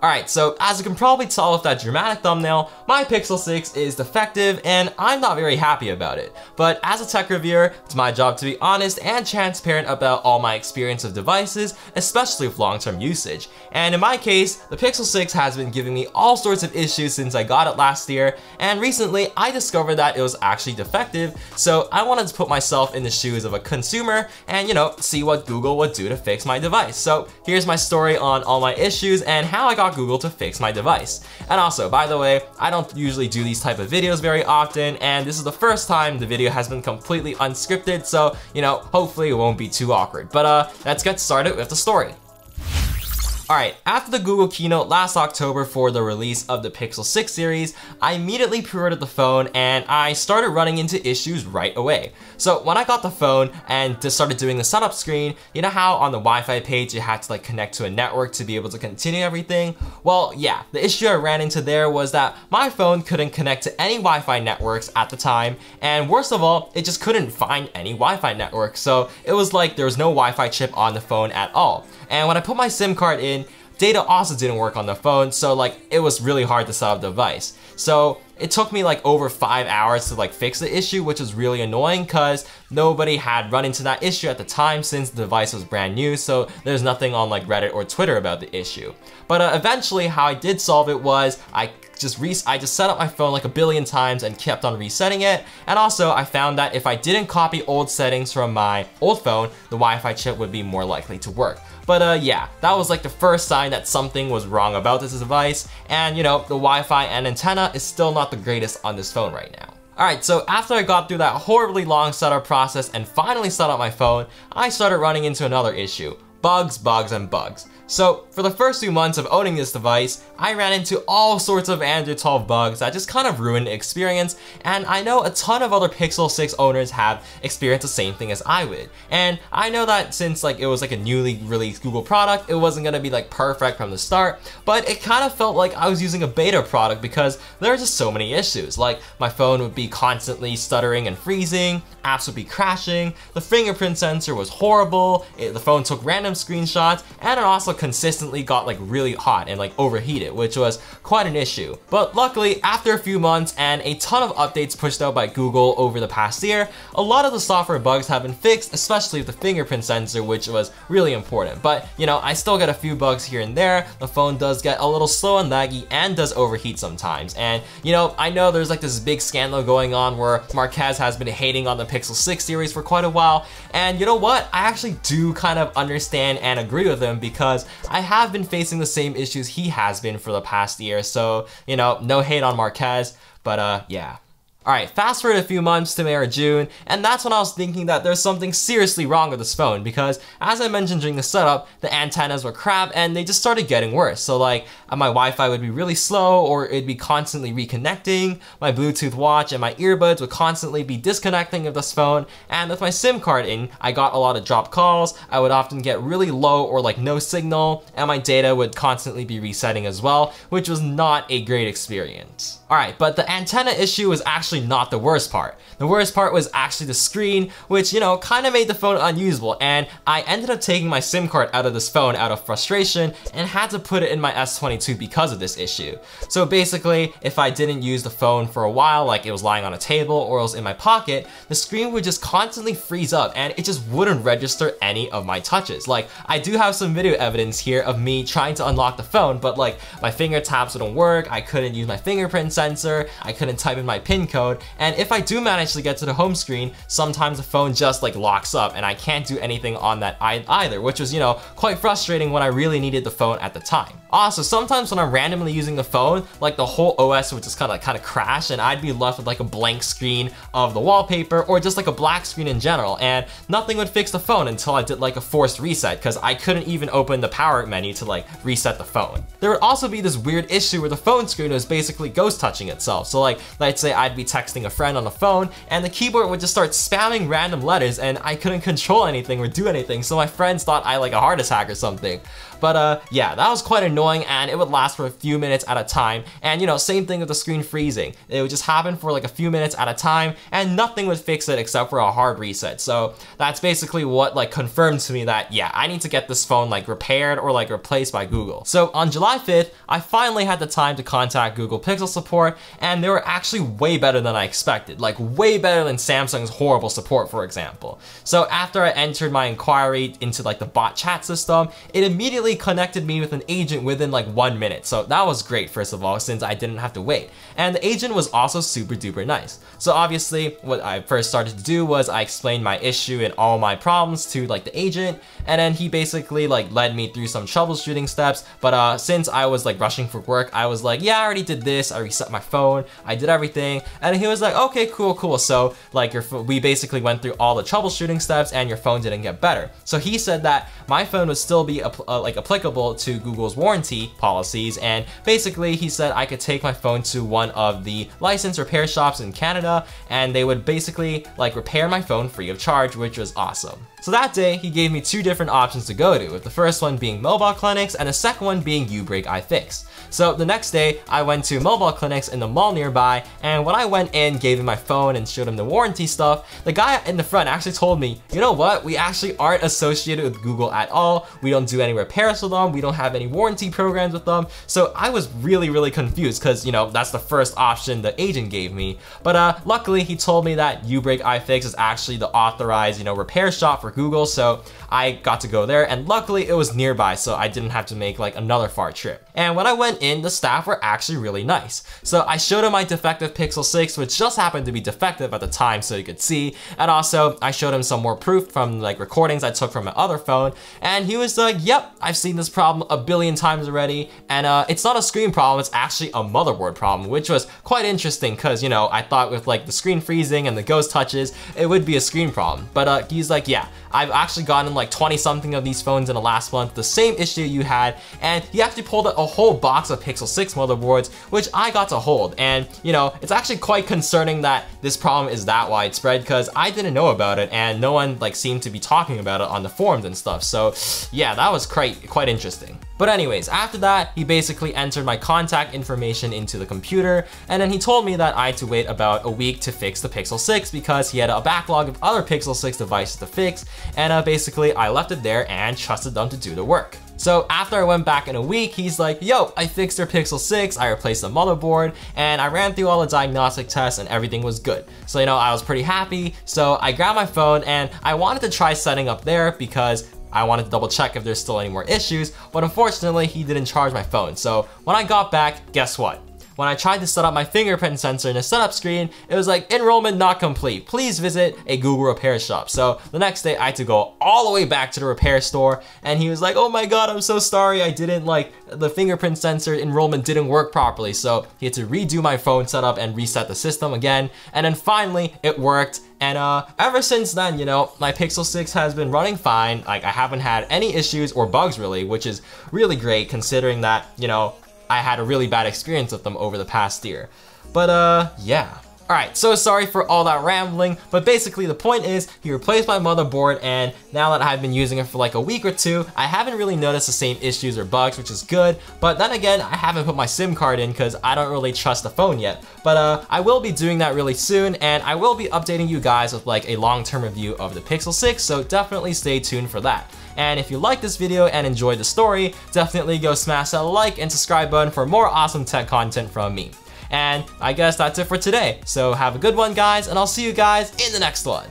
Alright, so as you can probably tell with that dramatic thumbnail, my Pixel 6 is defective and I'm not very happy about it. But as a tech reviewer, it's my job to be honest and transparent about all my experience of devices, especially with long-term usage. And in my case, the Pixel 6 has been giving me all sorts of issues since I got it last year, and recently I discovered that it was actually defective, so I wanted to put myself in the shoes of a consumer and, see what Google would do to fix my device. So here's my story on all my issues and how I got Google to fix my device. And also, by the way, I don't usually do these type of videos very often, and this is the first time the video has been completely unscripted, so, hopefully it won't be too awkward. But let's get started with the story. Alright, after the Google keynote last October for the release of the Pixel 6 series, I immediately pre-ordered the phone and I started running into issues right away. So when I got the phone and just started doing the setup screen, you know how on the Wi-Fi page you had to connect to a network to be able to continue everything? Well, yeah, the issue I ran into there was that my phone couldn't connect to any Wi-Fi networks at the time, and worst of all, it just couldn't find any Wi-Fi network, so it was like there was no Wi-Fi chip on the phone at all. And when I put my SIM card in, data also didn't work on the phone, so it was really hard to set up the device. So it took me over 5 hours to fix the issue, which was really annoying because nobody had run into that issue at the time since the device was brand new, so there's nothing on Reddit or Twitter about the issue. But eventually how I did solve it was I just set up my phone a billion times and kept on resetting it, and also I found that if I didn't copy old settings from my old phone, the Wi-Fi chip would be more likely to work. But yeah, that was the first sign that something was wrong about this device, and the Wi-Fi and antenna is still not the greatest on this phone right now. Alright, so after I got through that horribly long setup process and finally set up my phone, I started running into another issue. Bugs, bugs, and bugs. So for the first few months of owning this device, I ran into all sorts of Android 12 bugs that just kind of ruined the experience, and I know a ton of other Pixel 6 owners have experienced the same thing as I would. And I know that since it was a newly released Google product, it wasn't gonna be perfect from the start, but it kind of felt like I was using a beta product because there are just so many issues. My phone would be constantly stuttering and freezing, apps would be crashing, the fingerprint sensor was horrible, the phone took random screenshots, and it also consistently got really hot and overheated, which was quite an issue. But luckily, after a few months and a ton of updates pushed out by Google over the past year, a lot of the software bugs have been fixed, especially with the fingerprint sensor, which was really important. But I still get a few bugs here and there. The phone does get a little slow and laggy and does overheat sometimes. And I know there's this big scandal going on where Marquez has been hating on the Pixel 6 series for quite a while, and you know what? I actually do kind of understand and agree with him because I have been facing the same issues he has been for the past year, so, no hate on Marquez, but yeah. Alright, fast forward a few months to May or June, and that's when I was thinking that there's something seriously wrong with this phone because, as I mentioned during the setup, the antennas were crap and they just started getting worse. So my Wi-Fi would be really slow or it'd be constantly reconnecting, my Bluetooth watch and my earbuds would constantly be disconnecting of this phone, and with my SIM card in, I got a lot of dropped calls, I would often get really low or no signal, and my data would constantly be resetting as well, which was not a great experience. Alright, but the antenna issue was actually not the worst part. The worst part was actually the screen, which, kind of made the phone unusable, and I ended up taking my SIM card out of this phone out of frustration and had to put it in my S22 because of this issue. So basically, if I didn't use the phone for a while, it was lying on a table or it was in my pocket, the screen would just constantly freeze up and it just wouldn't register any of my touches. I do have some video evidence here of me trying to unlock the phone, but my finger taps wouldn't work, I couldn't use my fingerprint sensor, I couldn't type in my PIN code, and if I do manage to get to the home screen, sometimes the phone just locks up and I can't do anything on that either, which was, quite frustrating when I really needed the phone at the time. Also, sometimes when I'm randomly using the phone, the whole OS would just kind of crash and I'd be left with a blank screen of the wallpaper or just a black screen in general, and nothing would fix the phone until I did a forced reset because I couldn't even open the power menu to reset the phone. There would also be this weird issue where the phone screen was basically ghost touching itself. So let's say I'd be texting a friend on the phone, and the keyboard would just start spamming random letters, and I couldn't control anything or do anything, so my friends thought I had like a heart attack or something. But yeah, that was quite annoying, and it would last for a few minutes at a time. And you know, same thing with the screen freezing. It would just happen for like a few minutes at a time, and nothing would fix it except for a hard reset. So that's basically what like confirmed to me that, yeah, I need to get this phone like repaired or like replaced by Google. So on July 5th, I finally had the time to contact Google Pixel support, and they were actually way better than I expected, like way better than Samsung's horrible support, for example. So after I entered my inquiry into like the bot chat system, it immediately connected me with an agent within like 1 minute. So that was great, first of all, since I didn't have to wait. And the agent was also super duper nice. So obviously what I first started to do was I explained my issue and all my problems to like the agent, and then he basically like led me through some troubleshooting steps. But since I was like rushing for work, I was like, yeah, I already did this, I reset my phone, I did everything. And he was like, okay, cool. So like we basically went through all the troubleshooting steps and your phone didn't get better. So he said that my phone would still be like applicable to Google's warranty policies, and basically he said I could take my phone to one of the licensed repair shops in Canada, and they would basically like repair my phone free of charge, which was awesome. So that day, he gave me 2 different options to go to, with the first one being mobile clinics and the second one being U-Break iFix. So the next day, I went to mobile clinics in the mall nearby, and when I went in, gave him my phone and showed him the warranty stuff, the guy in the front actually told me, you know what, we actually aren't associated with Google at all, we don't do any repairs with them, we don't have any warranty programs with them. So I was really confused, because you know, that's the first option the agent gave me. But luckily, he told me that U-Break iFix is actually the authorized, you know, repair shop for Google, so I got to go there, and luckily it was nearby, so I didn't have to make like another far trip. And when I went in, the staff were actually really nice. So I showed him my defective Pixel 6, which just happened to be defective at the time so you could see, and also I showed him some more proof from like recordings I took from my other phone, and he was like, yep, I've seen this problem a billion times already, and it's not a screen problem, it's actually a motherboard problem, which was quite interesting, because you know, I thought with like the screen freezing and the ghost touches, it would be a screen problem. But he's like, yeah, I've actually gotten like 20 something of these phones in the last month, the same issue you had, and he actually pulled out a whole box of Pixel 6 motherboards, which I got to hold. And you know, it's actually quite concerning that this problem is that widespread, because I didn't know about it and no one like seemed to be talking about it on the forums and stuff. So yeah, that was quite interesting. But anyways, after that, he basically entered my contact information into the computer, and then he told me that I had to wait about a week to fix the Pixel 6 because he had a backlog of other Pixel 6 devices to fix, and basically I left it there and trusted them to do the work. So after I went back in a week, he's like, yo, I fixed your Pixel 6, I replaced the motherboard, and I ran through all the diagnostic tests and everything was good. So you know, I was pretty happy, so I grabbed my phone and I wanted to try setting up there because I wanted to double check if there's still any more issues, but unfortunately he didn't charge my phone. So when I got back, guess what? When I tried to set up my fingerprint sensor in the setup screen, it was like, enrollment not complete. Please visit a Google repair shop. So the next day I had to go all the way back to the repair store, and he was like, oh my god, I'm so sorry, I didn't like, the fingerprint sensor enrollment didn't work properly. So he had to redo my phone setup and reset the system again. And then finally it worked. And ever since then, you know, my Pixel 6 has been running fine. Like I haven't had any issues or bugs really, which is really great considering that, you know, I had a really bad experience with them over the past year. But yeah. Alright, so sorry for all that rambling, but basically the point is, he replaced my motherboard, and now that I've been using it for like a week or two, I haven't really noticed the same issues or bugs, which is good. But then again, I haven't put my SIM card in because I don't really trust the phone yet. But I will be doing that really soon, and I will be updating you guys with like a long-term review of the Pixel 6, so definitely stay tuned for that. And if you liked this video and enjoyed the story, definitely go smash that like and subscribe button for more awesome tech content from me. And I guess that's it for today. So have a good one, guys, and I'll see you guys in the next one.